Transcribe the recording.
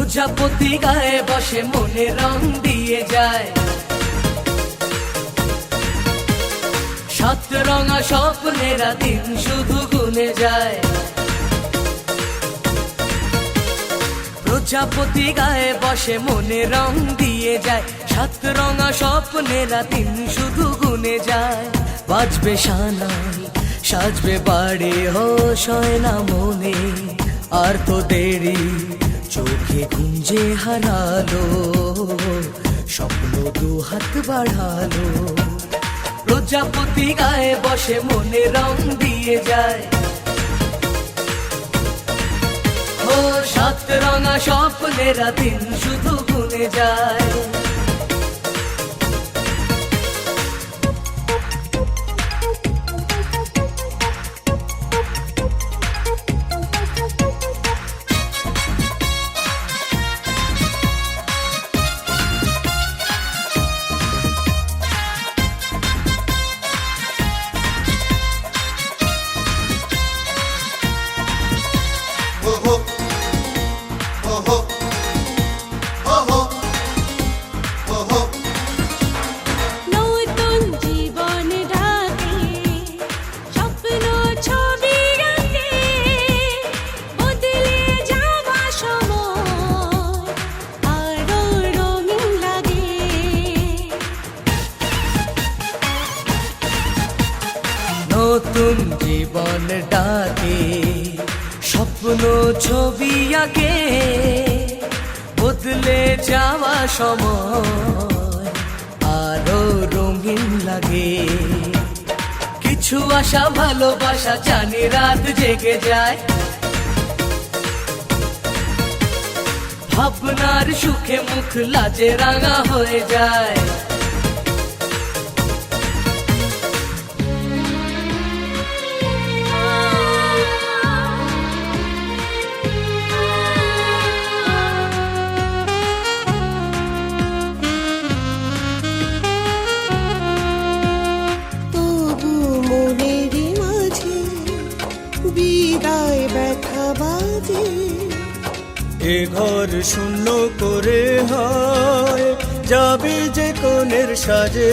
প্রজাপতি গায়ে বসে মনে রং দিয়ে যায়, সাত রঙা স্বপ্নেরা দিন শুধু গুনে যায়। প্রজাপতি গায়ে বসে মনে রং দিয়ে যায়, সাত রঙা স্বপ্নেরা দিন শুধু গুনে যায়। বাজবে সানাই সাজবে বাড়ি, হোশ হয় না মনে আর তো দেরি, চোখে গুঞ্জে হারালো স্বপ্ন দু হাত বাড়ালো। প্রজাপতি গায়ে বসে মনে রং দিয়ে যায়, ও সাত রঙা স্বপ্নেরা দিন শুধু গুনে যায়। নতুন জীবন ডাকে স্বপ্ন ছবি আঁকে, বদলে যাওয়া সময় আরো রঙিন লাগে। কিছু আশা ভালোবাসা জানি রাত জেগে যায়, ভাবনার সুখে মুখ লাজে রাঙা হয়ে যায়। এ ঘর শূন্য করে হয় যাবি যে কোণের সাজে,